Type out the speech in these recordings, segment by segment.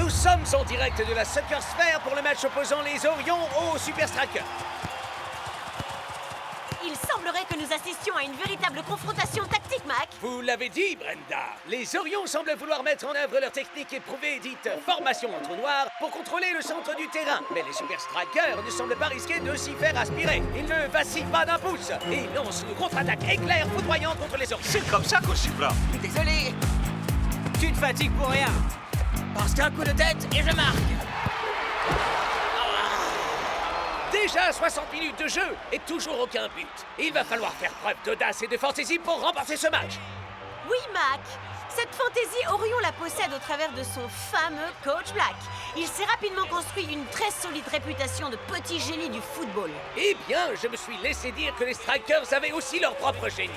Nous sommes en direct de la Soccer Sphere pour le match opposant les Orions aux Super Strikers. Il semblerait que nous assistions à une véritable confrontation tactique, Mac. Vous l'avez dit, Brenda. Les Orions semblent vouloir mettre en œuvre leur technique éprouvée dite formation en trou noir pour contrôler le centre du terrain. Mais les Super Strikers ne semblent pas risquer de s'y faire aspirer. Ils ne vacillent pas d'un pouce et lancent une contre-attaque éclair foudroyante contre les Orions. C'est comme ça qu'on s'y prend. Désolé. Tu te fatigues pour rien. Parce qu'un coup de tête et je marque. Déjà 60 minutes de jeu et toujours aucun but. Il va falloir faire preuve d'audace et de fantaisie pour remporter ce match. Oui, Mac. Cette fantaisie, Orion la possède au travers de son fameux coach Black. Il s'est rapidement construit une très solide réputation de petit génie du football. Eh bien, je me suis laissé dire que les Strikers avaient aussi leur propre génie.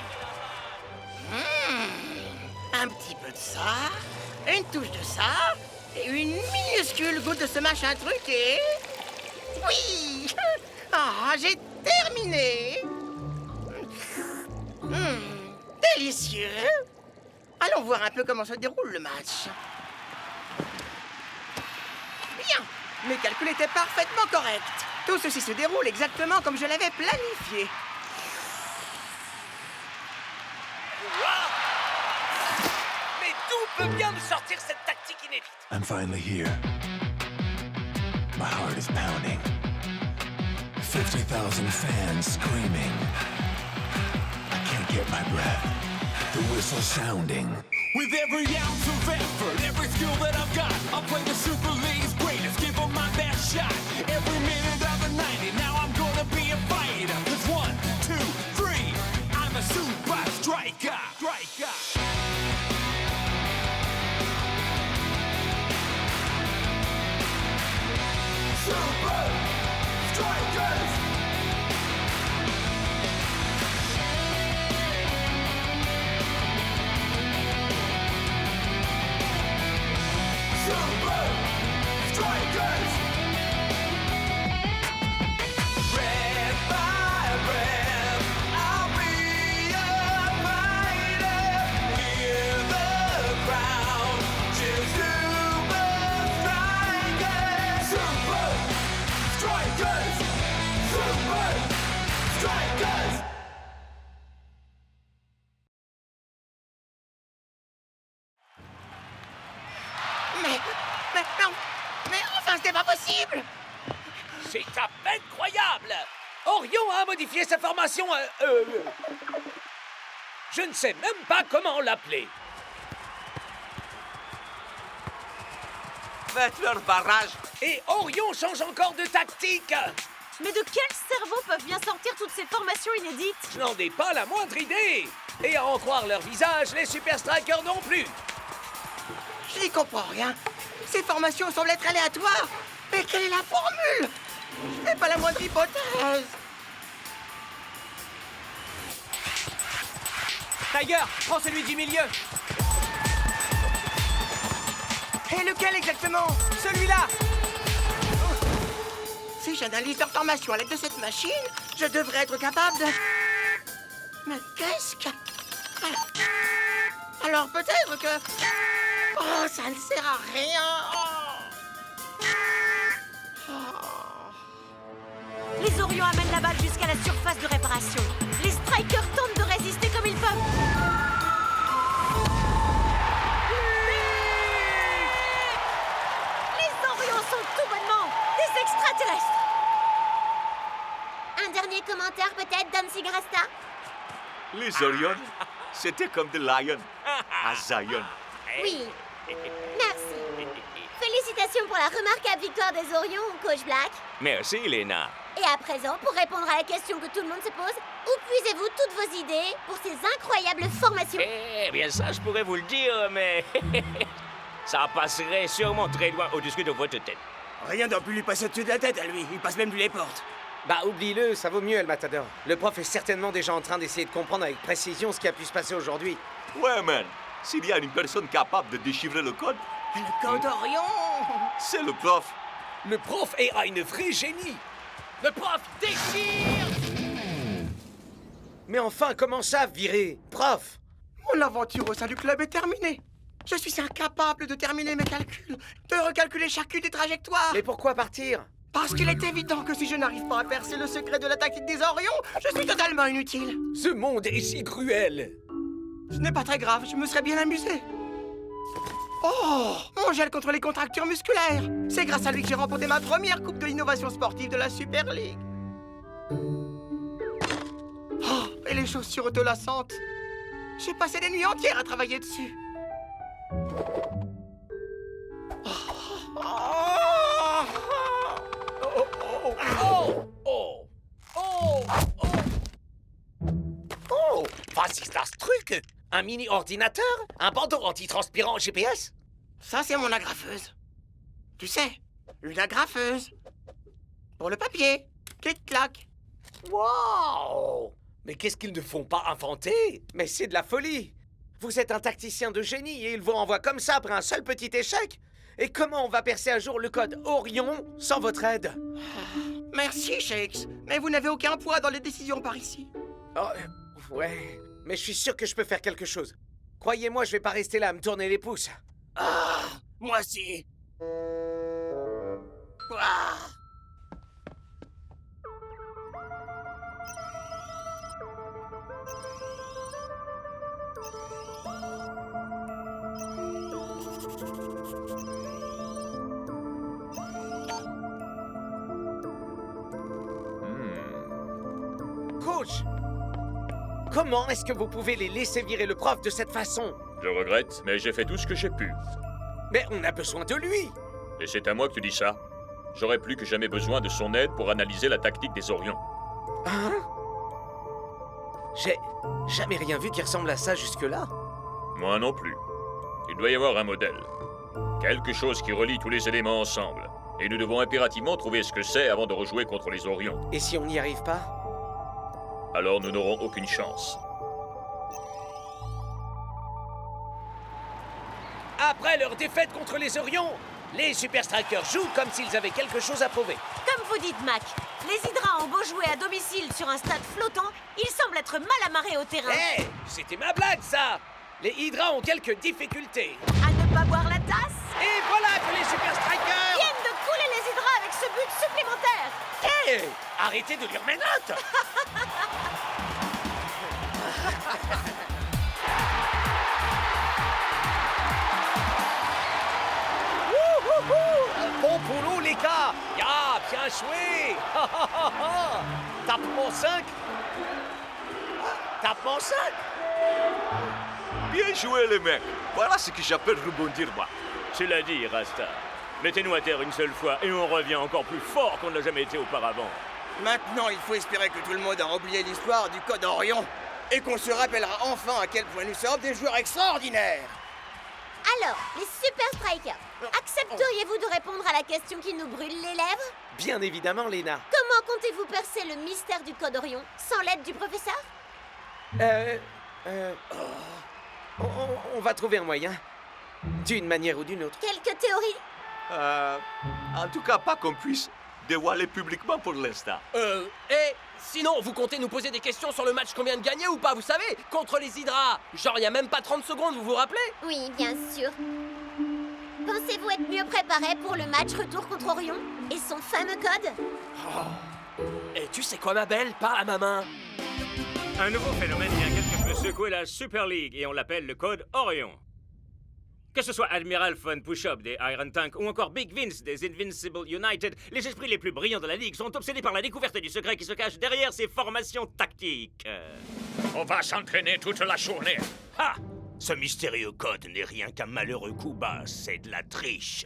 Un petit peu de ça, une touche de ça, et une minuscule goutte de ce machin truqué. Oui! Ah, j'ai terminé! Délicieux! Allons voir un peu comment se déroule le match. Bien! Mes calculs étaient parfaitement corrects. Tout ceci se déroule exactement comme je l'avais planifié. Mais d'où peut bien nous sortir cette tactique inédite? I'm finally here. My heart is pounding. 50,000 fans screaming. I can't get my breath. The whistle sounding. With every ounce of effort, every skill that I've got, I'll play the Super League's greatest, give them my best shot. Every minute of the 90, now I'm gonna be a fighter. 'Cause 1, 2, 3, I'm a super striker. Super Strikers! Super Strikers! Red by red, I'll be a fighter. Hear the crowd cheer Super Strikers! Super Strikers! Super Strikers! Non, mais enfin, c'était pas possible! C'est à peine croyable! Orion a modifié sa formation. Je ne sais même pas comment l'appeler. Faites leur barrage. Et Orion change encore de tactique. Mais de quel cerveau peuvent bien sortir toutes ces formations inédites? Je n'en ai pas la moindre idée. Et à en croire leur visage, les Super Strikers non plus. Je n'y comprends rien. Ces formations semblent être aléatoires. Mais quelle est la formule? Je n'ai pas la moindre hypothèse. Tiger, prends celui du milieu. Et lequel exactement? Celui-là. Si j'analyse leur formation à l'aide de cette machine, je devrais être capable de... Mais qu'est-ce que... Alors peut-être que... Oh, ça ne sert à rien. Les Orions amènent la balle jusqu'à la surface de réparation. Les Strikers tentent de résister comme ils peuvent. Les Orions sont tout bonnement des extraterrestres. Un dernier commentaire peut-être, Dancing Rasta? Les Orions, c'était comme des lions à Zion. Oui. Merci. Félicitations pour la remarquable victoire des Orions, coach Black. Merci, Lena. Et à présent, pour répondre à la question que tout le monde se pose, où puisez-vous toutes vos idées pour ces incroyables formations? Eh bien ça, je pourrais vous le dire, mais ça passerait sûrement très loin au-dessus de votre tête. Rien n'a pu lui passer au-dessus de la tête à lui. Il passe même plus les portes. Bah oublie-le, ça vaut mieux, El Matador. Le prof est certainement déjà en train d'essayer de comprendre avec précision ce qui a pu se passer aujourd'hui. Ouais, man. S'il y a une personne capable de déchiffrer le code, Le code Orion. c'est le prof. Le prof est une vraie génie. Le prof déchire. Mais enfin, comment ça, virer? Prof! Mon aventure au sein du club est terminée. Je suis incapable de terminer mes calculs, de recalculer chacune des trajectoires. Mais pourquoi partir? Parce qu'il est évident que si je n'arrive pas à percer le secret de la tactique des Orions, je suis totalement inutile. Ce monde est si cruel. Ce n'est pas très grave, je me serais bien amusé. Oh, mon gel contre les contractures musculaires. C'est grâce à lui que j'ai remporté ma première coupe de l'innovation sportive de la Super League. Oh, et les chaussures autolassantes. J'ai passé des nuits entières à travailler dessus. Oh, vas-y, c'est ce truc. Un mini-ordinateur? Un bandeau antitranspirant GPS? Ça, c'est mon agrafeuse. Tu sais, une agrafeuse. Pour le papier. Clic-clac. Wow! Mais qu'est-ce qu'ils ne font pas inventer? Mais c'est de la folie. Vous êtes un tacticien de génie et il vous renvoie comme ça après un seul petit échec? Et comment on va percer à jour le code Orion sans votre aide? Merci, Shakes. Mais vous n'avez aucun poids dans les décisions par ici. Oh, ouais, mais je suis sûr que je peux faire quelque chose. Croyez-moi, je vais pas rester là à me tourner les pouces. Ah, moi aussi. Ah. Coach, comment est-ce que vous pouvez les laisser virer le prof de cette façon? Je regrette, mais j'ai fait tout ce que j'ai pu. Mais on a besoin de lui. Et c'est à moi que tu dis ça. J'aurais plus que jamais besoin de son aide pour analyser la tactique des Orions. Hein? J'ai jamais rien vu qui ressemble à ça jusque-là. Moi non plus. Il doit y avoir un modèle. Quelque chose qui relie tous les éléments ensemble. Et nous devons impérativement trouver ce que c'est avant de rejouer contre les Orions. Et si on n'y arrive pas? Alors nous n'aurons aucune chance. Après leur défaite contre les Orions, les Super Strikers jouent comme s'ils avaient quelque chose à prouver. Comme vous dites, Mac, les Hydras ont beau jouer à domicile sur un stade flottant, ils semblent être mal amarrés au terrain. Hé, c'était ma blague, ça! Les Hydras ont quelques difficultés. À ne pas boire la tasse, Et voilà que les Super Strikers... viennent de couler les Hydras avec ce but supplémentaire. Hé, arrêtez de lire mes notes! Bon boulot, les gars! Ya, bien joué! Tapement 5! Tapement 5! Bien joué, les mecs. Voilà ce que j'appelle rebondir, moi. Tu l'as dit, Rasta. Mettez-nous à terre une seule fois et on revient encore plus fort qu'on ne l'a jamais été auparavant. Maintenant, il faut espérer que tout le monde a oublié l'histoire du code Orion et qu'on se rappellera enfin à quel point nous sommes des joueurs extraordinaires. Alors, les Super Strikers, accepteriez-vous de répondre à la question qui nous brûle les lèvres? Bien évidemment, Lena. Comment comptez-vous percer le mystère du code Orion sans l'aide du professeur? On va trouver un moyen. D'une manière ou d'une autre. Quelques théories? En tout cas, pas qu'on puisse dévoiler publiquement pour l'instant. Et sinon, vous comptez nous poser des questions sur le match qu'on vient de gagner ou pas, vous savez? Contre les Hydras. Genre, il y a même pas 30 secondes, vous vous rappelez? Oui, bien sûr. Pensez-vous être mieux préparé pour le match retour contre Orion et son fameux code? Et tu sais quoi, ma belle? Pas à ma main. Un nouveau phénomène vient quelque peu secouer la Super League et on l'appelle le code Orion. Que ce soit Admiral Von Push-Up des Iron Tank ou encore Big Vince des Invincible United, les esprits les plus brillants de la Ligue sont obsédés par la découverte du secret qui se cache derrière ces formations tactiques. On va s'entraîner toute la journée. Ha! Ce mystérieux code n'est rien qu'un malheureux coup bas, c'est de la triche.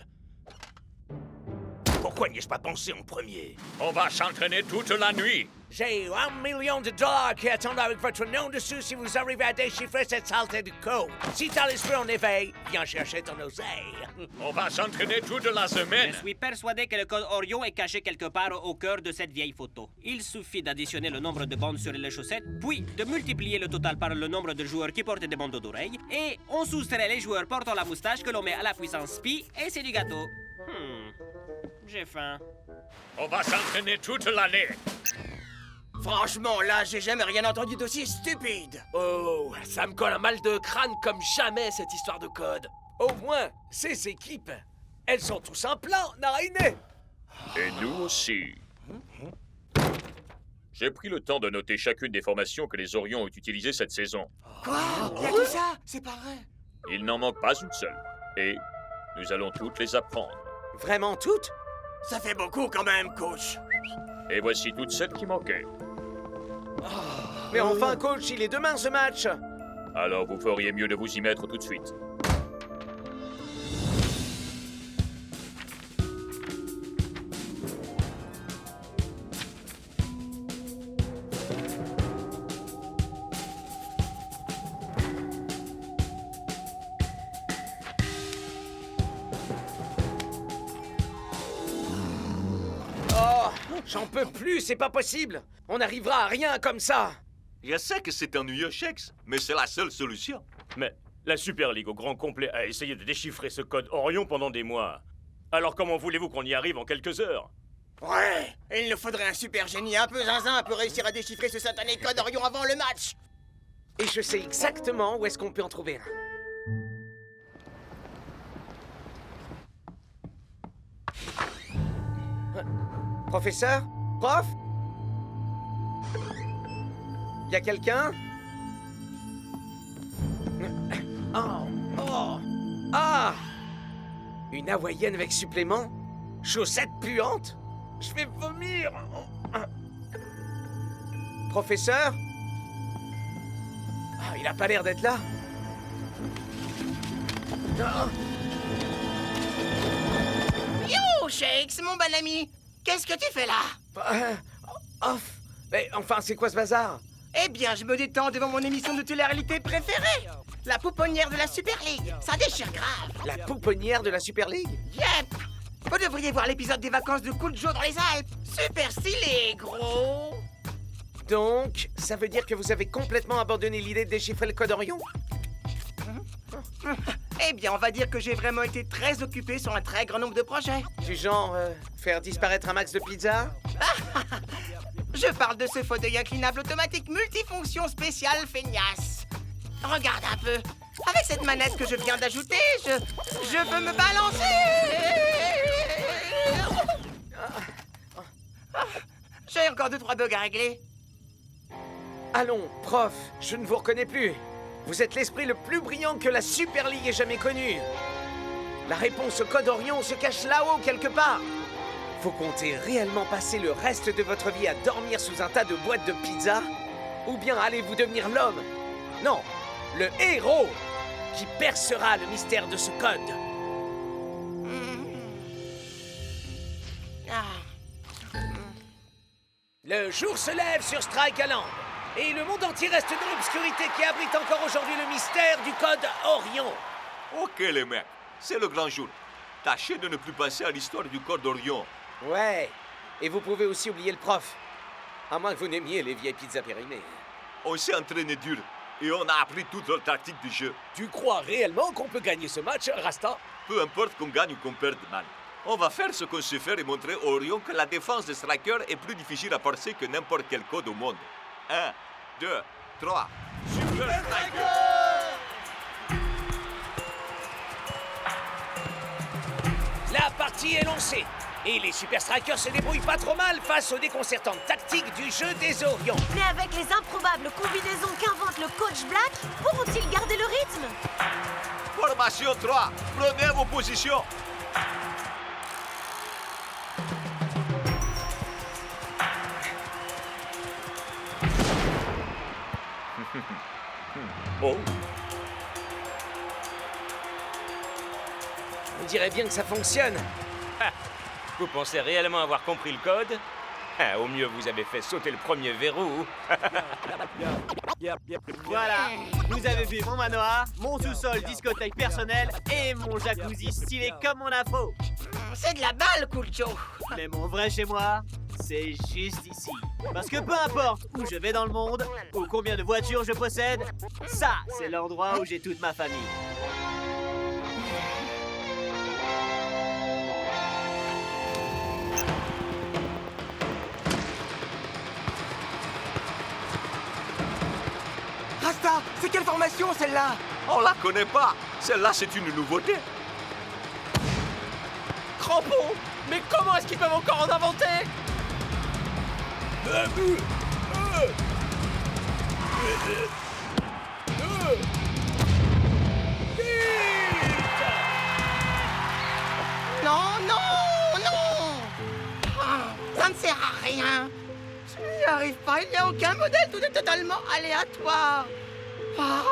Pourquoi n'y ai-je pas pensé en premier? On va s'entraîner toute la nuit. J'ai $1 million qui attendent avec votre nom dessus si vous arrivez à déchiffrer cette saleté de code. Si t'as l'esprit en éveil, viens chercher ton oseille. On va s'entraîner toute la semaine. Je suis persuadé que le code Orion est caché quelque part au cœur de cette vieille photo. Il suffit d'additionner le nombre de bandes sur les chaussettes, puis de multiplier le total par le nombre de joueurs qui portent des bandeaux d'oreilles, et on soustrait les joueurs portant la moustache que l'on met à la puissance pi, et c'est du gâteau. J'ai faim. On va s'entraîner toute l'année. Franchement, là, j'ai jamais rien entendu d'aussi stupide. Oh, ça me colle un mal de crâne comme jamais, cette histoire de code. Au moins, ces équipes, elles sont tous un plan, Naraine. Et nous aussi. J'ai pris le temps de noter chacune des formations que les Orions ont utilisées cette saison. Quoi? Il y a tout ça? C'est pas vrai. Il n'en manque pas une seule. Et nous allons toutes les apprendre. Vraiment toutes? Ça fait beaucoup quand même, coach. Et voici toutes celles qui manquaient. Mais enfin, coach, il est demain ce match. Alors vous feriez mieux de vous y mettre tout de suite. Oh, j'en peux plus, c'est pas possible. On n'arrivera à rien comme ça. Je sais que c'est ennuyeux, Shex, mais c'est la seule solution. Mais la Super League au grand complet a essayé de déchiffrer ce code Orion pendant des mois. Alors comment voulez-vous qu'on y arrive en quelques heures? Ouais, il nous faudrait un super génie un peu zinzin pour réussir à déchiffrer ce satané code Orion avant le match. Et je sais exactement où est-ce qu'on peut en trouver un. Professeur? Prof? Y a quelqu'un? Oh! Oh! Ah! Une hawaïenne avec supplément? Chaussettes puantes? Je vais vomir! Professeur? Ah, il a pas l'air d'être là. Ah. Yo, Shakes, mon bon ami. Qu'est-ce que tu fais là? Off! Mais enfin, c'est quoi ce bazar? Eh bien, je me détends devant mon émission de télé-réalité préférée. La pouponnière de la Super League. Ça déchire grave. La pouponnière de la Super League? Yep. Vous devriez voir l'épisode des vacances de Cujo dans les Alpes. Super stylé, gros. Donc, ça veut dire que vous avez complètement abandonné l'idée de déchiffrer le code Orion? Eh bien, on va dire que j'ai vraiment été très occupé sur un très grand nombre de projets. Du genre, faire disparaître un max de pizza? Je parle de ce fauteuil inclinable automatique multifonction spécial feignasse. Regarde un peu. Avec cette manette que je viens d'ajouter, je peux me balancer. J'ai encore 2-3 bugs à régler. Allons, prof, je ne vous reconnais plus. Vous êtes l'esprit le plus brillant que la Super League ait jamais connu. La réponse au code Orion se cache là-haut quelque part. Vous comptez réellement passer le reste de votre vie à dormir sous un tas de boîtes de pizza? Ou bien allez-vous devenir l'homme? Non, le héros qui percera le mystère de ce code. Le jour se lève sur Strikeland. Et le monde entier reste dans l'obscurité qui abrite encore aujourd'hui le mystère du code Orion. Ok les mecs, c'est le grand jour. Tâchez de ne plus passer à l'histoire du code Orion. Ouais, et vous pouvez aussi oublier le prof. À moins que vous n'aimiez les vieilles pizzas périmées. On s'est entraîné dur et on a appris toutes les tactiques du jeu. Tu crois réellement qu'on peut gagner ce match, Rasta? Peu importe qu'on gagne ou qu'on perde, man. On va faire ce qu'on sait faire et montrer au Orion que la défense des Strikers est plus difficile à passer que n'importe quel code au monde. 1, 2, 3. Super Striker! La partie est lancée. Et les Super Strikers se débrouillent pas trop mal face aux déconcertantes tactiques du jeu des Orions. Mais avec les improbables combinaisons qu'invente le coach Black, pourront-ils garder le rythme? Formation 3, prenez vos positions. Oh, On dirait bien que ça fonctionne. Vous pensez réellement avoir compris le code? Au mieux, vous avez fait sauter le premier verrou. Voilà, vous avez vu mon manoir, mon sous-sol discothèque personnel et mon jacuzzi stylé comme mon afro. C'est de la balle, Cujo. Mais mon vrai chez moi, c'est juste ici. Parce que peu importe où je vais dans le monde, ou combien de voitures je possède, ça, c'est l'endroit où j'ai toute ma famille. Rasta, c'est quelle formation celle-là? On la connaît pas. Celle-là, c'est une nouveauté. Crampons! Mais comment est-ce qu'ils peuvent encore en inventer? Non, non, non! Ah, ça ne sert à rien. Je n'y arrive pas, il n'y a aucun modèle, tout est totalement aléatoire. Ah.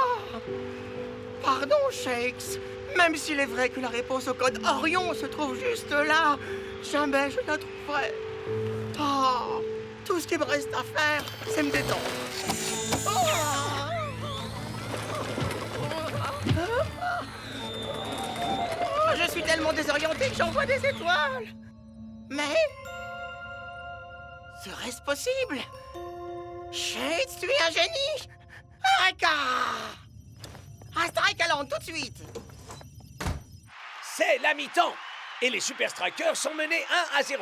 Pardon, Shakes. Même s'il est vrai que la réponse au code Orion se trouve juste là, jamais je la trouverai. Oh, tout ce qui me reste à faire, c'est me détendre. Oh, je suis tellement désorienté que j'en vois des étoiles. Mais... serait-ce possible? Shades, tu es un génie! Arrêta! Un strike à l'onde, tout de suite! C'est la mi-temps et les Super Strikers sont menés 1-0.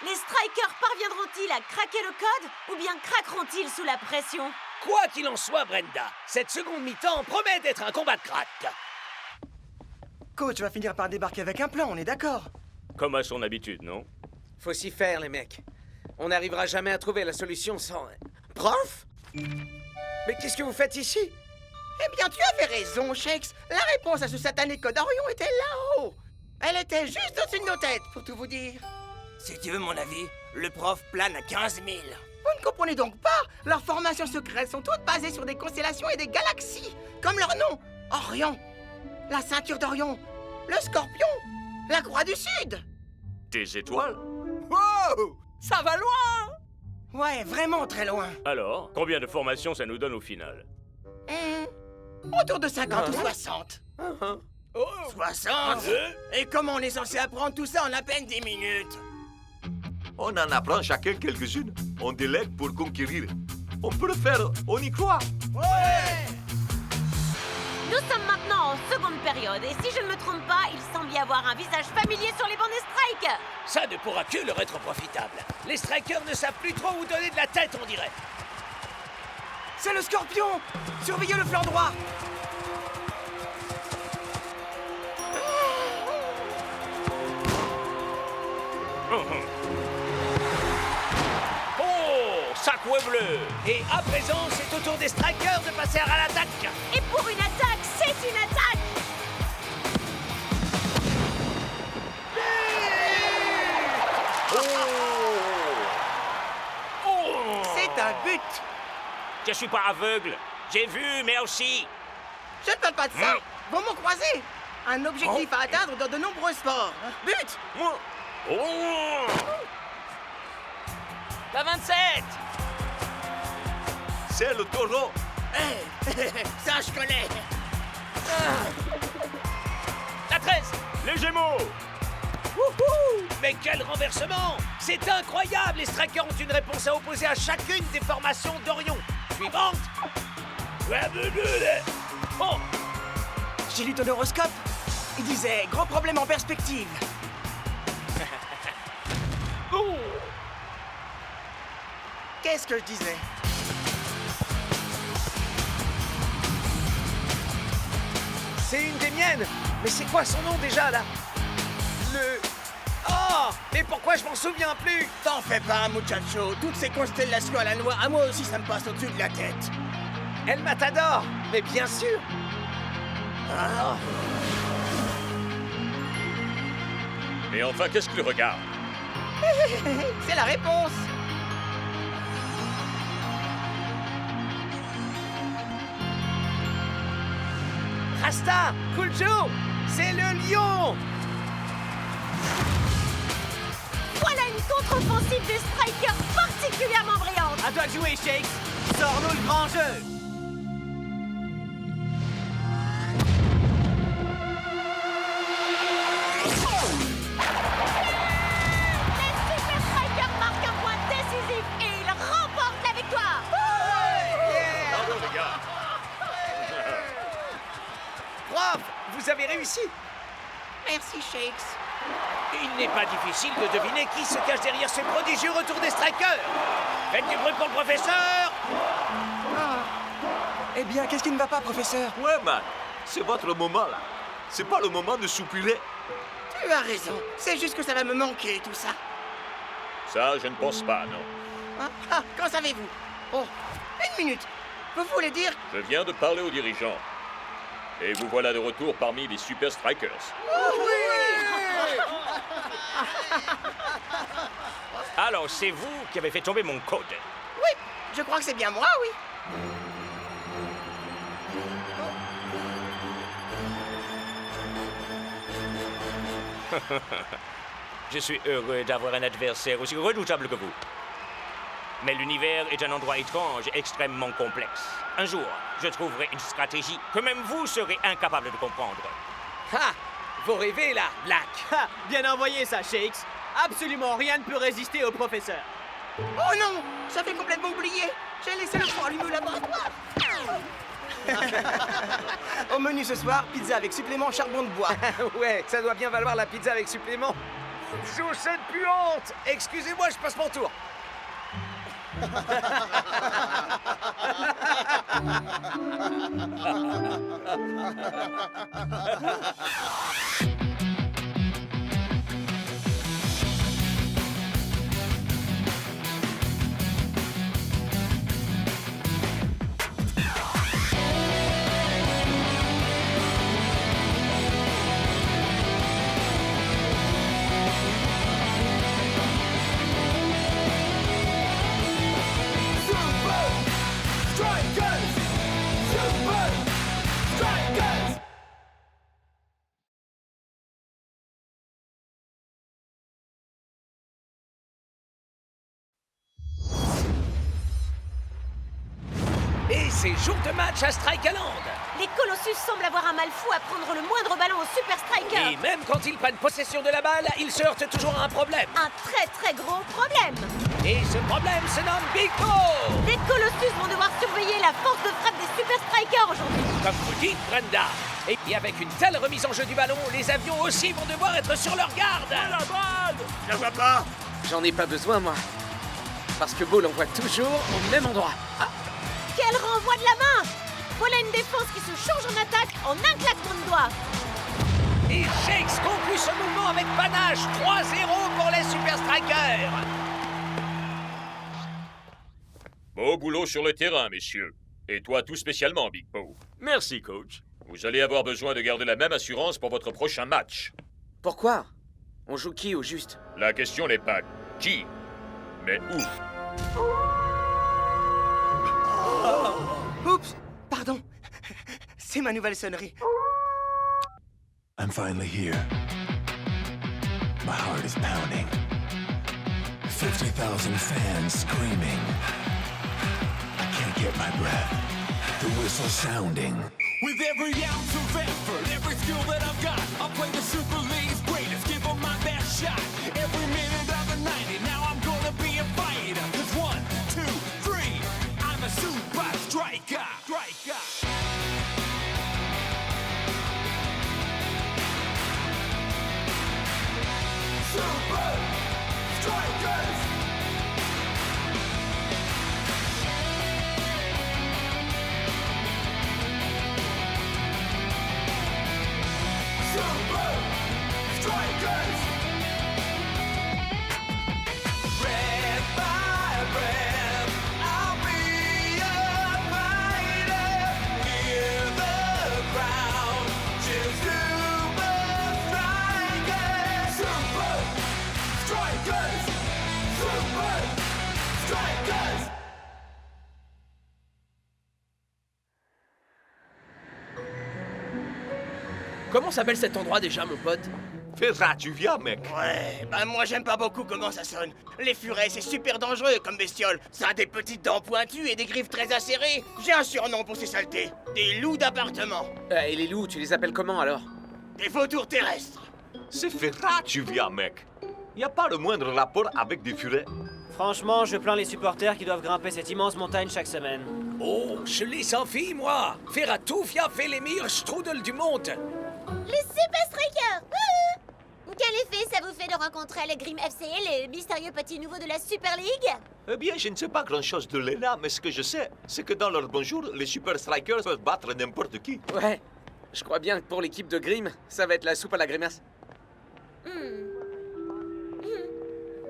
Les Strikers parviendront-ils à craquer le code ou bien craqueront-ils sous la pression? Quoi qu'il en soit, Brenda, cette seconde mi-temps promet d'être un combat de crack. Coach va finir par débarquer avec un plan, on est d'accord? Comme à son habitude, non? Faut s'y faire, les mecs. On n'arrivera jamais à trouver la solution sans... Prof? Mais qu'est-ce que vous faites ici? Eh bien, tu avais raison, Shakes. La réponse à ce satané code Orion était là-haut. Elle était juste au-dessus de nos têtes, pour tout vous dire. Si tu veux mon avis, le prof plane à 15 000. Vous ne comprenez donc pas? Leurs formations secrètes sont toutes basées sur des constellations et des galaxies. Comme leur nom, Orion. La ceinture d'Orion. Le scorpion. La croix du Sud. Des étoiles? Wow! Ça va loin! Ouais, vraiment très loin. Alors, combien de formations ça nous donne au final? Autour de 50 ou 60. 60? Et comment on est censé apprendre tout ça en à peine 10 minutes? On en apprend chacun quelques-unes. On délègue pour conquérir. On peut le faire, on y croit. Ouais! Nous sommes maintenant en seconde période et si je ne me trompe pas, il semble y avoir un visage familier sur les bancs des Strikers. Ça ne pourra que leur être profitable. Les Strikers ne savent plus trop où donner de la tête, on dirait. C'est le scorpion! Surveillez le flanc droit! Oh, sacre bleu! Et à présent, c'est au tour des Strikers de passer à l'attaque. Et pour une attaque, c'est une attaque! C'est un but. Je suis pas aveugle. J'ai vu, mais aussi... Je ne parle pas de ça. Vont m'en croiser. Un objectif à atteindre dans de nombreux sports. But. Oh! La 27! C'est le taureau. Ça, je connais. La 13! Les Gémeaux! Wouhou! Mais quel renversement! C'est incroyable! Les Strikers ont une réponse à opposer à chacune des formations d'Orion. Suivante! Oh! J'ai lu ton horoscope. Il disait gros problème en perspective. Qu'est-ce que je disais? C'est une des miennes. Mais c'est quoi son nom déjà, là? Oh! Mais pourquoi je m'en souviens plus? T'en fais pas, muchacho. Toutes ces constellations à la noix, à moi aussi, ça me passe au-dessus de la tête. El Matador! Mais bien sûr! Ah. Mais enfin, qu'est-ce qu'il regarde? C'est la réponse. Rasta! Cool Joe! C'est le lion! Voilà une contre-offensive des Strikers particulièrement brillante. À toi de jouer, Shakes. Sors-nous le grand jeu. Les Super Strikers marquent un point décisif et ils remportent la victoire. Bravo, les gars! Prof, vous avez réussi! Merci, Shakes. Il n'est pas difficile de deviner qui se cache derrière ce prodigieux retour des Strikers. Faites du bruit pour le professeur! Eh bien, qu'est-ce qui ne va pas, professeur? Ouais, man. C'est votre moment, là. C'est pas le moment de soupirer. Tu as raison. C'est juste que ça va me manquer, tout ça. Ça, je ne pense pas, non. Qu'en savez-vous? Oh, une minute. Vous voulez dire... Je viens de parler aux dirigeants. Et vous voilà de retour parmi les Super Strikers. Alors, c'est vous qui avez fait tomber mon code. Oui, je crois que c'est bien moi, oui. Je suis heureux d'avoir un adversaire aussi redoutable que vous. Mais l'univers est un endroit étrange et extrêmement complexe. Un jour, je trouverai une stratégie que même vous serez incapable de comprendre. Ha! Vous rêvez, là, Black! Ha! Bien envoyé, ça, Shakes. Absolument rien ne peut résister au professeur. Oh non! J'avais complètement oublié. J'ai laissé le froid au laboratoire. Au menu ce soir, pizza avec supplément charbon de bois. Ouais, ça doit bien valoir la pizza avec supplément. Chaussette puante! Excusez-moi, je passe mon tour. Et c'est jour de match à Strikeland. Les Colossus semblent avoir un mal fou à prendre le moindre ballon au Super Striker. Et même quand ils prennent possession de la balle, ils se heurtent toujours à un problème. Un très très gros problème. Et ce problème se nomme Big Bo. Les Colossus vont devoir surveiller la force de frappe des Super Strikers aujourd'hui. Comme vous dites, Brenda. Et avec une telle remise en jeu du ballon, les avions aussi vont devoir être sur leur garde. La balle! Je la vois pas. J'en ai pas besoin, moi. Parce que Bo l'envoie toujours au même endroit. Ah. Quel renvoi de la main! Voilà une défense qui se change en attaque en un claquement de doigts. Et Shakes conclut ce mouvement avec panache. 3-0 pour les Super Strikers. Beau boulot sur le terrain, messieurs. Et toi tout spécialement, Big Bo. Merci, coach. Vous allez avoir besoin de garder la même assurance pour votre prochain match. Pourquoi? On joue qui au juste? La question n'est pas qui, mais où. Oups, pardon. C'est ma nouvelle sonnerie. I'm finally here. My heart is pounding. 50,000 fans screaming. I can't get my breath. The whistle sounding. With every ounce of effort, every skill that I've got, I'll play the Super League's greatest, give them my best shot. Every minute of the 90, now I'm gonna be a fighter. 'Cause 1, 2, 3, I'm a super striker. Super Strikers! Super Strikers! Red by red, I'll be a fighter. Hear the crowd cheer Super Strikers! Super Strikers! Super Strikers! Comment s'appelle cet endroit déjà, mon pote? Ferrat, tu viens, mec. Ouais, bah moi j'aime pas beaucoup comment ça sonne. Les furets, c'est super dangereux comme bestiole. Ça a des petites dents pointues et des griffes très acérées. J'ai un surnom pour ces saletés. Des loups d'appartement. Et les loups, tu les appelles comment alors? Des vautours terrestres. C'est Ferrat, tu viens, mec. Y a pas le moindre rapport avec des furets. Franchement, je plains les supporters qui doivent grimper cette immense montagne chaque semaine. Oh, je les sans fille, moi. Ferratoufia fait les meilleurs strudels du monde. Les Super Strikers! Quel effet ça vous fait de rencontrer le Grim FC, les mystérieux petits nouveaux de la Super League? Eh bien, je ne sais pas grand-chose de l'ENA, mais ce que je sais, c'est que dans leur bonjour, les Super Strikers peuvent battre n'importe qui. Ouais. Je crois bien que pour l'équipe de Grimm, ça va être la soupe à la grimace.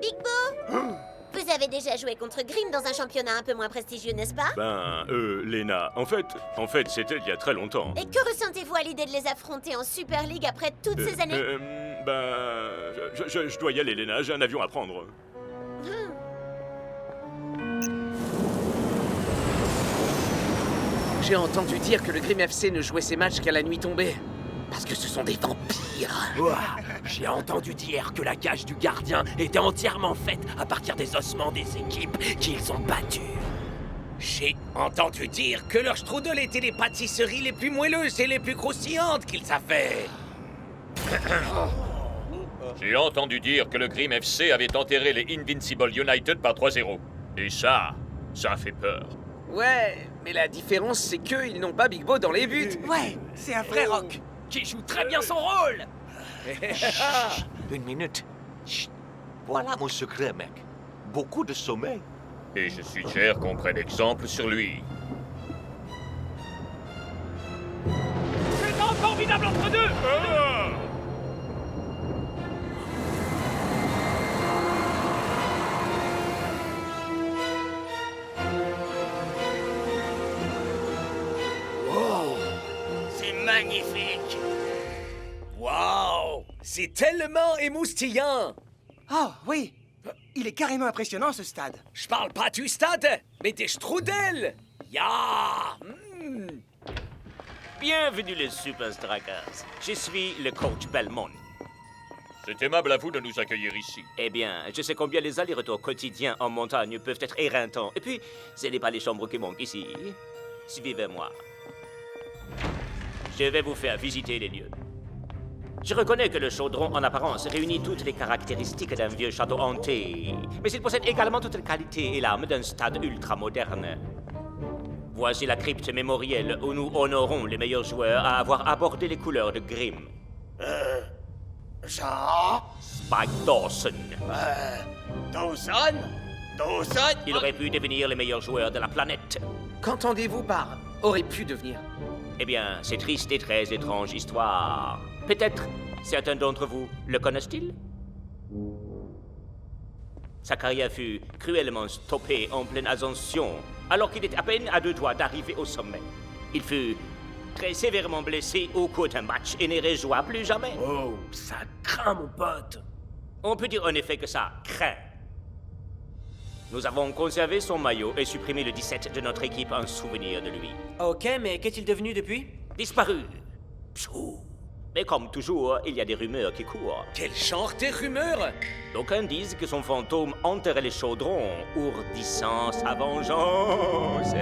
Big Bo, vous avez déjà joué contre Grimm dans un championnat un peu moins prestigieux, n'est-ce pas? Léna, en fait, c'était il y a très longtemps. Et que ressentez-vous à l'idée de les affronter en Super League après toutes ces années? Je dois y aller, Léna, j'ai un avion à prendre. J'ai entendu dire que le Grimm FC ne jouait ses matchs qu'à la nuit tombée. Parce que ce sont des vampires. Ouah, j'ai entendu dire que la cage du gardien était entièrement faite à partir des ossements des équipes qu'ils ont battues. J'ai entendu dire que leur strudel était les pâtisseries les plus moelleuses et les plus croustillantes qu'ils avaient. J'ai entendu dire que le Grimm FC avait enterré les Invincible United par 3-0. Et ça fait peur. Ouais, mais la différence, c'est qu'ils n'ont pas Big Bo dans les buts. Ouais, c'est un vrai rock. Qui joue très bien son rôle. Une minute. Chut. Voilà mon secret, mec. Beaucoup de sommeil. Et je suggère qu'on prenne exemple sur lui. C'est un formidable entre deux. C'est magnifique. Waouh! C'est tellement émoustillant! Oh, oui. Il est carrément impressionnant, ce stade. Je parle pas du stade, mais des strudels! Ya! Bienvenue les Super Strikers. Je suis le coach Belmont. C'est aimable à vous de nous accueillir ici. Eh bien, je sais combien les allers-retours quotidiens en montagne peuvent être éreintants. Et puis, ce n'est pas les chambres qui manquent ici. Suivez-moi. Je vais vous faire visiter les lieux. Je reconnais que le chaudron, en apparence, réunit toutes les caractéristiques d'un vieux château hanté. Mais il possède également toutes les qualités et l'âme d'un stade ultra-moderne. Voici la crypte mémorielle où nous honorons les meilleurs joueurs à avoir abordé les couleurs de Grimm. Spike Dawson. Dawson? Il aurait pu devenir les meilleurs joueurs de la planète. Qu'entendez-vous par aurait pu devenir? Eh bien, c'est triste et très étrange histoire. Peut-être certains d'entre vous le connaissent-ils? Sa carrière fut cruellement stoppée en pleine ascension, alors qu'il était à peine à 2 doigts d'arriver au sommet. Il fut très sévèrement blessé au cours d'un match et ne rejoua plus jamais. Oh, ça craint, mon pote. On peut dire en effet que ça craint. Nous avons conservé son maillot et supprimé le 17 de notre équipe en souvenir de lui. Ok, mais qu'est-il devenu depuis? Disparu. Pshou. Mais comme toujours, il y a des rumeurs qui courent. Quel genre de rumeurs? D'aucuns disent que son fantôme enterrait les chaudrons, ourdissant sa vengeance.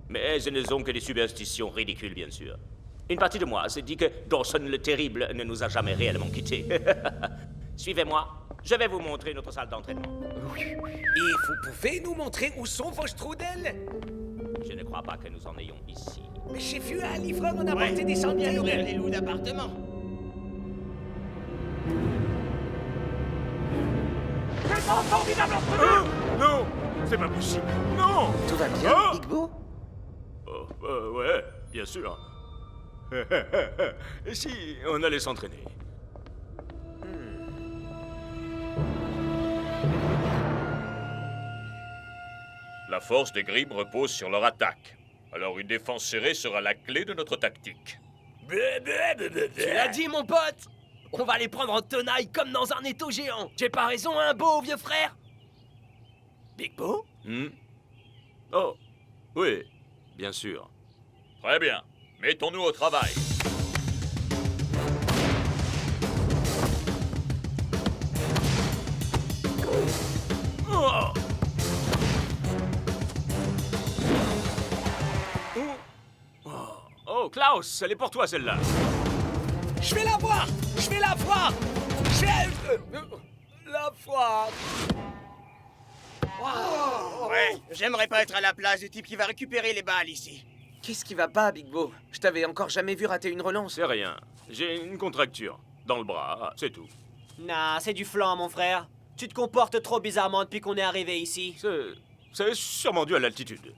Mais ce ne sont que des superstitions ridicules, bien sûr. Une partie de moi se dit que Dawson le Terrible ne nous a jamais réellement quittés. Suivez-moi, je vais vous montrer notre salle d'entraînement. Et vous pouvez nous montrer où sont vos strudels? Je ne crois pas que nous en ayons ici. Mais j'ai vu un livreur en apporter des centaines. Nourrir les loups d'appartement. C'est un formidable entre deux! Non, c'est pas possible. Non! Tout va bien, Oh Big Bo? Ouais, bien sûr. Et si on allait s'entraîner? La force des Grimm repose sur leur attaque. Alors une défense serrée sera la clé de notre tactique. Tu l'as dit, mon pote. On va les prendre en tenaille comme dans un étau géant. J'ai pas raison, hein, Bo, vieux frère? Big Bo? Oh, oui, bien sûr. Très bien. Mettons-nous au travail. Oh! Oh, Klaus, elle est pour toi, celle-là. Je vais la voir! Je vais la voir! Je vais... la voir! Ouais, j'aimerais pas être à la place du type qui va récupérer les balles ici. Qu'est-ce qui va pas, Big Bo? Je t'avais encore jamais vu rater une relance. C'est rien. J'ai une contracture. Dans le bras, c'est tout. Nah, c'est du flan, mon frère. Tu te comportes trop bizarrement depuis qu'on est arrivé ici. C'est sûrement dû à l'altitude.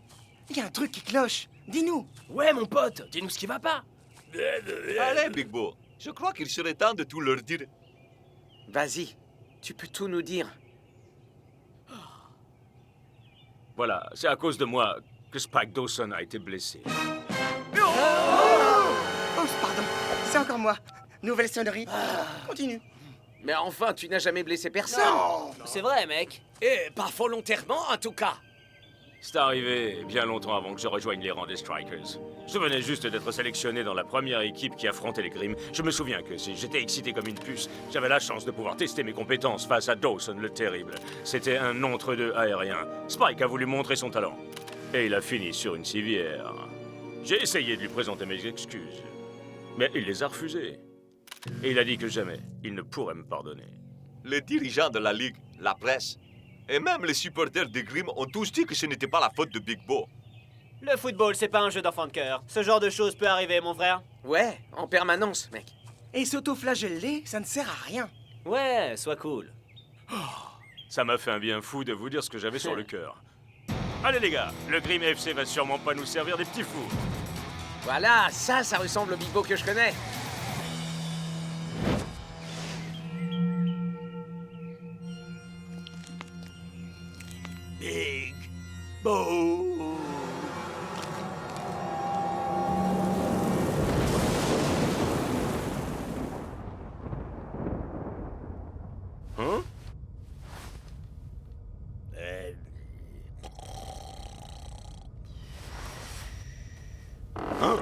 Il y a un truc qui cloche. Dis-nous. Ouais, mon pote, dis-nous ce qui va pas. Allez, Big Bo. Je crois qu'il serait temps de tout leur dire. Vas-y, tu peux tout nous dire. Voilà, c'est à cause de moi que Spike Dawson a été blessé. Oh, pardon. C'est encore moi. Nouvelle sonnerie. Continue. Mais enfin, tu n'as jamais blessé personne. C'est vrai, mec. Et pas volontairement, en tout cas. C'est arrivé bien longtemps avant que je rejoigne les rangs des Strikers. Je venais juste d'être sélectionné dans la première équipe qui affrontait les Grimm. Je me souviens que si j'étais excité comme une puce, j'avais la chance de pouvoir tester mes compétences face à Dawson le Terrible. C'était un entre-deux aérien. Spike a voulu montrer son talent. Et il a fini sur une civière. J'ai essayé de lui présenter mes excuses. Mais il les a refusées. Et il a dit que jamais il ne pourrait me pardonner. Les dirigeants de la Ligue, la presse, et même les supporters des Grimm ont tous dit que ce n'était pas la faute de Big Bo. Le football, c'est pas un jeu d'enfant de cœur. Ce genre de choses peut arriver, mon frère. Ouais, en permanence, mec. Et s'auto-flageller, ça ne sert à rien. Ouais, sois cool. Ça m'a fait un bien fou de vous dire ce que j'avais sur le cœur. Allez les gars, le Grimm FC va sûrement pas nous servir des petits fous. Voilà, ça ressemble au Big Bo que je connais. Big Bo. Hein? Hein?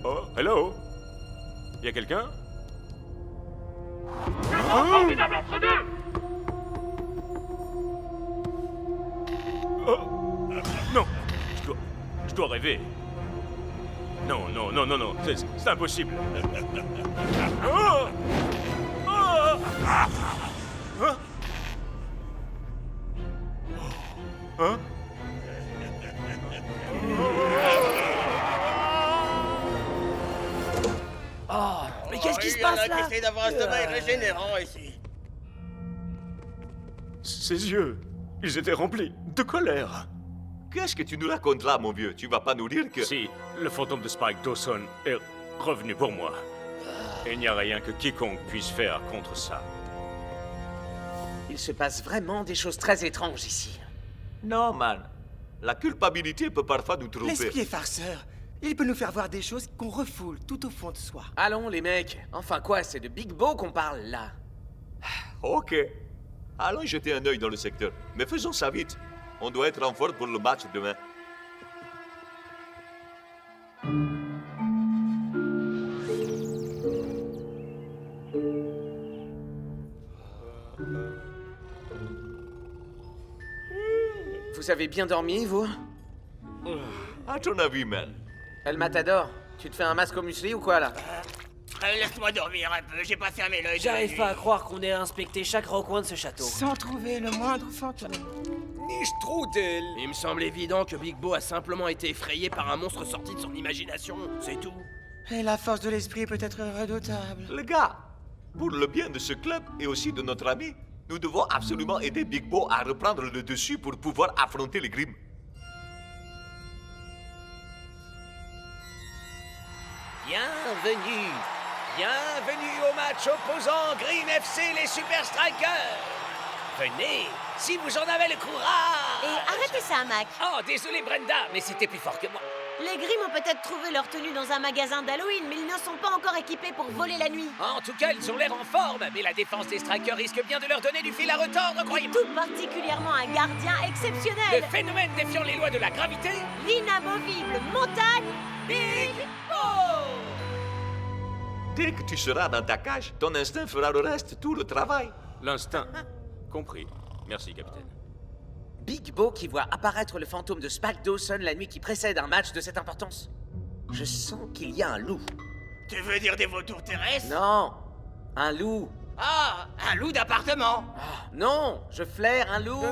Oh, hello? Y a quelqu'un? Formidable entre deux. Oh! Non! Je dois rêver. Non, non, non, non, non, c'est impossible. Oh! Oh! Hein? Hein? Oh, mais qu'est-ce qui se passe là? Essaye d'avoir un stomac régénérant ici. Ses yeux, ils étaient remplis de colère. Qu'est-ce que tu nous racontes là, mon vieux? Tu vas pas nous dire que... Si, le fantôme de Spike Dawson est revenu pour moi. Et il n'y a rien que quiconque puisse faire contre ça. Il se passe vraiment des choses très étranges ici. Non, man. La culpabilité peut parfois nous tromper. L'esprit est farceur. Il peut nous faire voir des choses qu'on refoule tout au fond de soi. Allons, les mecs. Enfin quoi, c'est de Big Bo qu'on parle, là. Ok. Allons jeter un œil dans le secteur. Mais faisons ça vite. On doit être en forme pour le match demain. Vous avez bien dormi, vous? À ton avis, man? El Matador, tu te fais un masque au muesli ou quoi, là? Laisse-moi dormir un peu, j'ai pas fermé l'œil. J'arrive pas à croire qu'on ait inspecté chaque recoin de ce château. Sans trouver le moindre fantôme. Ni strudel. Il me semble évident que Big Bo a simplement été effrayé par un monstre sorti de son imagination, c'est tout. Et la force de l'esprit peut être redoutable. Les gars, pour le bien de ce club et aussi de notre ami, nous devons absolument aider Big Bo à reprendre le dessus pour pouvoir affronter les Grimm. Bienvenue. Bienvenue au match opposant Grimm FC les Super Strikers. Venez, si vous en avez le courage. Et arrêtez ça, Mac. Oh, désolé Brenda, mais c'était plus fort que moi. Les Grimm ont peut-être trouvé leur tenue dans un magasin d'Halloween, mais ils ne sont pas encore équipés pour voler la nuit. En tout cas, ils ont l'air en forme, mais la défense des Strikers risque bien de leur donner du fil à retordre, croyez-moi. Tout particulièrement un gardien Le exceptionnel. phénomène défiant les lois de la gravité. L'inamovible montagne Big Bo. Dès que tu seras dans ta cage, ton instinct fera le reste, tout le travail. L'instinct. Compris. Merci, capitaine. Big Bo qui voit apparaître le fantôme de Spike Dawson la nuit qui précède un match de cette importance. Je sens qu'il y a un loup. Tu veux dire des vautours terrestres? Non, un loup. Ah, un loup d'appartement. Non, je flaire un loup.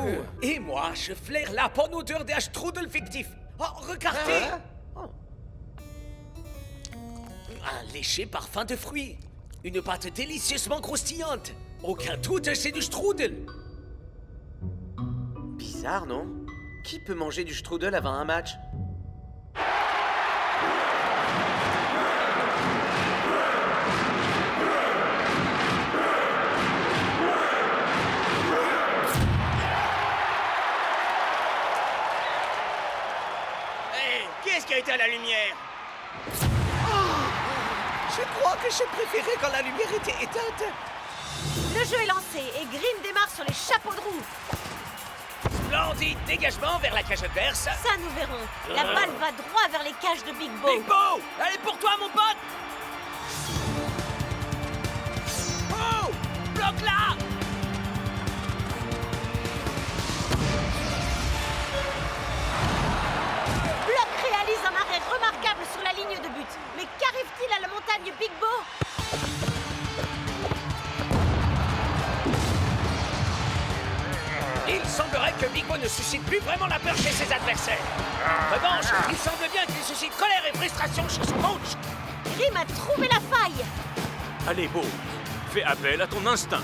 Et moi, je flaire la bonne odeur d'un strudel fictif. Oh, regardez. Un léger parfum de fruits. Une pâte délicieusement croustillante. Aucun doute, c'est du strudel. Bizarre, non? Qui peut manger du strudel avant un match? Hé, qui est-ce qui a été à la lumière? Je crois que je préférais quand la lumière était éteinte. Le jeu est lancé et Grimm démarre sur les chapeaux de roue. Splendide dégagement vers la cage adverse. Ça, nous verrons. La balle va droit vers les cages de Big Bo. Big Bo! Allez pour toi, mon pote! Oh! Bloque-la! Block réalise un arrêt remarquable sur la ligne de but. Mais qu'arrive-t-il à la montagne Big Bo? Il semblerait que Big Bo ne suscite plus vraiment la peur chez ses adversaires. En revanche, il semble bien qu'il suscite colère et frustration chez son coach. Grimm a trouvé la faille. Allez, Bo, fais appel à ton instinct.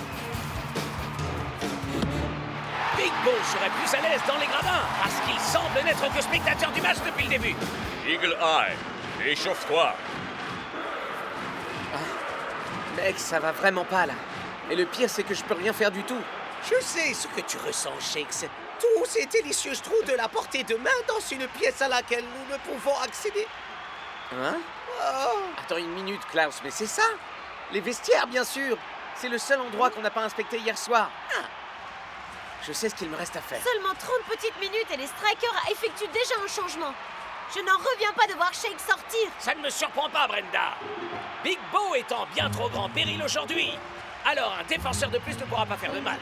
Big Bo serait plus à l'aise dans les gradins parce qu'il semble n'être que spectateur du match depuis le début. Eagle Eye, échauffe-toi. Mec, ça va vraiment pas là. Et le pire, c'est que je peux rien faire du tout. Je sais ce que tu ressens, Shakes. Tous ces délicieux strudels à portée de main dans une pièce à laquelle nous ne pouvons accéder. Hein? Attends une minute, Klaus, mais c'est ça? Les vestiaires, bien sûr. C'est le seul endroit qu'on n'a pas inspecté hier soir. Je sais ce qu'il me reste à faire. Seulement 30 petites minutes et les strikers effectuent déjà un changement. Je n'en reviens pas de voir Shake sortir. Ça ne me surprend pas, Brenda. Big Bo est en bien trop grand péril aujourd'hui. Alors un défenseur de plus ne pourra pas faire de mal.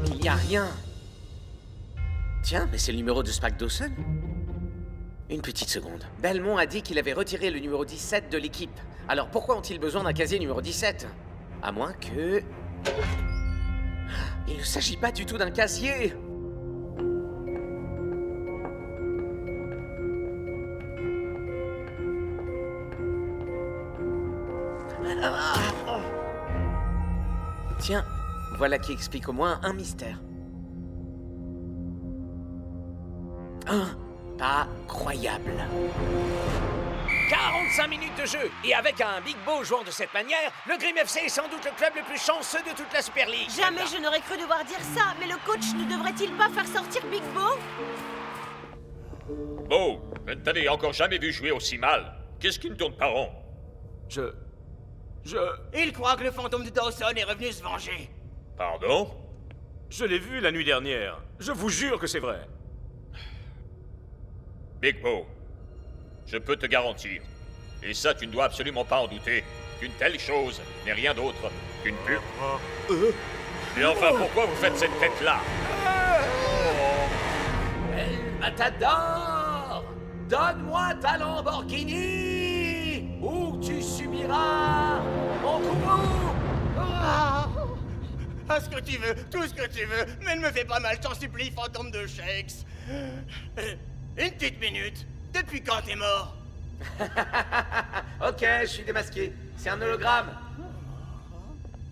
Il n'y a rien. Tiens, mais c'est le numéro de Spike Dawson. Une petite seconde. Belmont a dit qu'il avait retiré le numéro 17 de l'équipe. Alors pourquoi ont-ils besoin d'un casier numéro 17? À moins que... Il ne s'agit pas du tout d'un casier. Tiens, voilà qui explique au moins un mystère. Pas croyable. 45 minutes de jeu. Et avec un Big Bo jouant de cette manière, le Grimm FC est sans doute le club le plus chanceux de toute la Super League. Jamais je n'aurais cru devoir dire ça, mais le coach ne devrait-il pas faire sortir Big Bo? Bo, je ne t'avais encore jamais vu jouer aussi mal. Qu'est-ce qui ne tourne pas rond? Il croit que le fantôme de Dawson est revenu se venger. Pardon? Je l'ai vu la nuit dernière. Je vous jure que c'est vrai. Big Bo, je peux te garantir, et ça tu ne dois absolument pas en douter, qu'une telle chose n'est rien d'autre qu'une pure... Et enfin, pourquoi vous faites cette tête-là? El Matador, donne-moi ta Lamborghini, ou tu subiras mon coup. Ah, ce que tu veux, tout ce que tu veux, mais ne me fais pas mal, je t'en supplie, fantôme de Shakes. Une petite minute, depuis quand t'es mort? Ok, je suis démasqué. C'est un hologramme.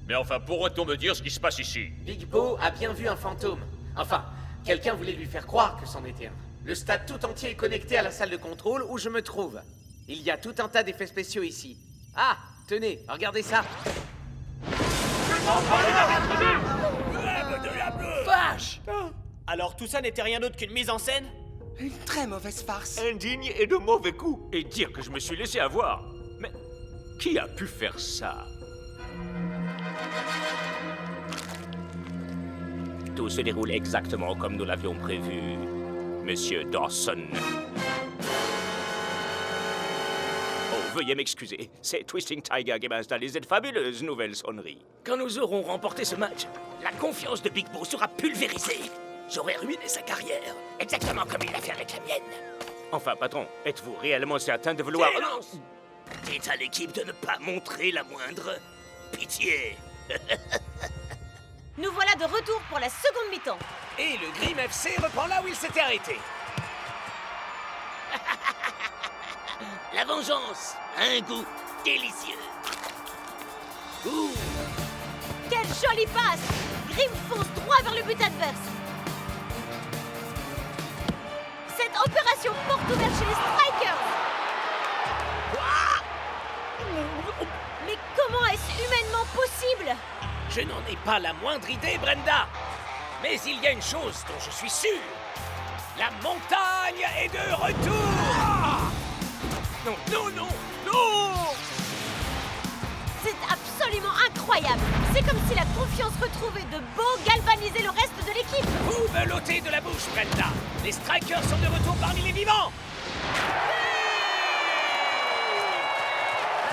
Mais enfin, pourrait-on me dire ce qui se passe ici? Big Bo a bien vu un fantôme. Enfin, quelqu'un voulait lui faire croire que c'en était un. Le stade tout entier est connecté à la salle de contrôle où je me trouve. Il y a tout un tas d'effets spéciaux ici. Ah, tenez, regardez ça. Vache! Alors tout ça n'était rien d'autre qu'une mise en scène? Une très mauvaise farce. Indigne et de mauvais coups. Et dire que je me suis laissé avoir. Mais qui a pu faire ça? Tout se déroule exactement comme nous l'avions prévu, Monsieur Dawson. Oh, veuillez m'excuser. C'est Twisting Tiger qui m'a installé cette fabuleuse nouvelle sonnerie. Quand nous aurons remporté ce match, la confiance de Big Bo sera pulvérisée. J'aurais ruiné sa carrière, exactement comme il l'a fait avec la mienne. Enfin, patron, êtes-vous réellement certain de vouloir... Silence! Dites à l'équipe de ne pas montrer la moindre pitié. Nous voilà de retour pour la seconde mi-temps. Et le Grimm FC reprend là où il s'était arrêté. La vengeance a un goût délicieux. Ouh. Quelle jolie passe! Grim fonce droit vers le but adverse. Cette opération porte ouverte chez les Strikers. Mais comment est-ce humainement possible? Je n'en ai pas la moindre idée, Brenda. Mais il y a une chose dont je suis sûr. La montagne est de retour. Non, non, non, non! C'est absolument incroyable. C'est comme si la confiance retrouvée de Beau galvanisait le reste de l'équipe. Vous me l'ôtez de la bouche, Brenda. Les Strikers sont de retour parmi les vivants.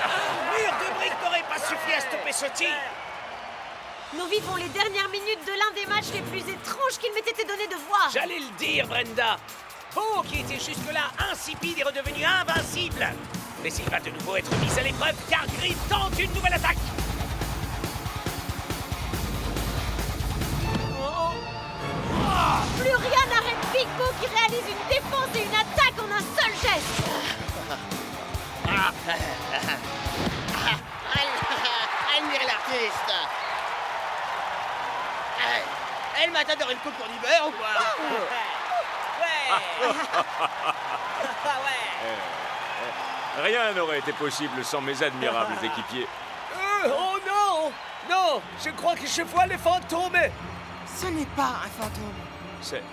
Un mur de briques n'aurait pas suffi à stopper ce tir. Nous vivons les dernières minutes de l'un des matchs les plus étranges qu'il m'ait été donné de voir. J'allais le dire, Brenda. Beau, qui était jusque-là insipide, est redevenu invincible. Mais il va de nouveau être mis à l'épreuve car Grim tente une nouvelle attaque. Plus rien n'arrête Big Bo qui réalise une défense et une attaque en un seul geste. Admirez l'artiste. Elle m'attendait une coupe pour du beurre ou quoi? Rien n'aurait été possible sans mes admirables équipiers. Oh non! Non! Je crois que je vois les fantômes! Ce n'est pas un fantôme. C'est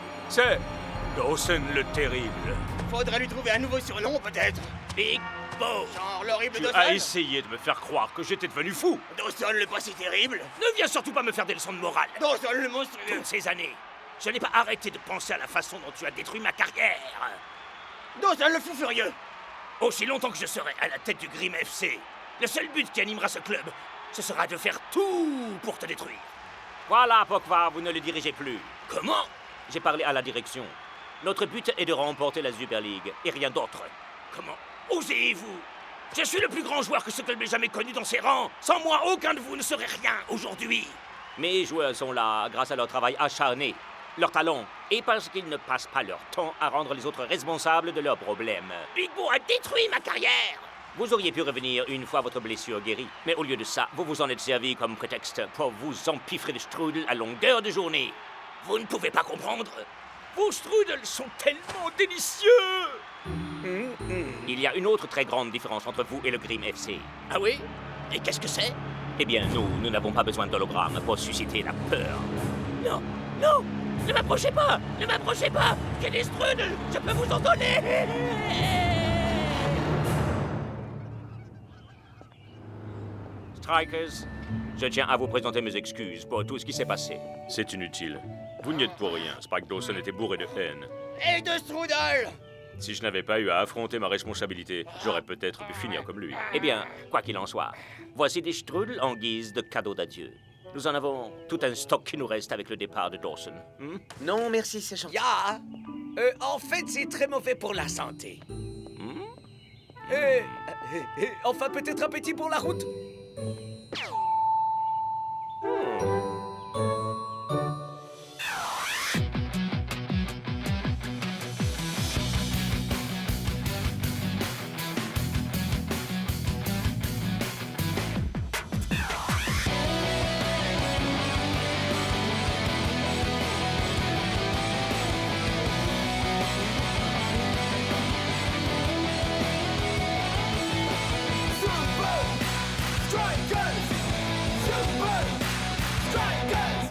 Dawson le terrible. Faudrait lui trouver un nouveau surnom, peut-être. Big Bo. Genre l'horrible Tu Dawson. as essayé de me faire croire que j'étais devenu fou. Dawson le pas si terrible. Ne viens surtout pas me faire des leçons de morale. Dawson le monstrueux. Toutes ces années, je n'ai pas arrêté de penser à la façon dont tu as détruit ma carrière. Dawson le fou furieux. Aussi longtemps que je serai à la tête du Grim FC, le seul but qui animera ce club, ce sera de faire tout pour te détruire. Voilà, Pokva, vous ne le dirigez plus. Comment? J'ai parlé à la direction. Notre but est de remporter la Super League, et rien d'autre. Comment osez-vous? Je suis le plus grand joueur que ce club ait jamais connu dans ses rangs. Sans moi, aucun de vous ne serait rien aujourd'hui. Mes joueurs sont là grâce à leur travail acharné, leur talent, et parce qu'ils ne passent pas leur temps à rendre les autres responsables de leurs problèmes. Big Bo a détruit ma carrière. Vous auriez pu revenir une fois votre blessure guérie, mais au lieu de ça, vous vous en êtes servi comme prétexte pour vous empiffrer de strudel à longueur de journée. Vous ne pouvez pas comprendre. Vos strudels sont tellement délicieux. Il y a une autre très grande différence entre vous et le Grim FC. Ah oui? Et qu'est-ce que c'est? Eh bien, nous n'avons pas besoin d'hologramme pour susciter la peur. Non, non, ne m'approchez pas, ne m'approchez pas. J'ai des strudels, je peux vous en donner. Strikers, je tiens à vous présenter mes excuses pour tout ce qui s'est passé. C'est inutile. Vous n'y êtes pour rien. Spike Dawson était bourré de haine. Et de strudel. Si je n'avais pas eu à affronter ma responsabilité, j'aurais peut-être pu finir comme lui. Eh bien, quoi qu'il en soit, voici des strudels en guise de cadeau d'adieu. Nous en avons tout un stock qui nous reste avec le départ de Dawson. Non, merci, c'est gentil. En fait, c'est très mauvais pour la santé. Enfin, peut-être un petit pour la route. Strikers! Super Strikers!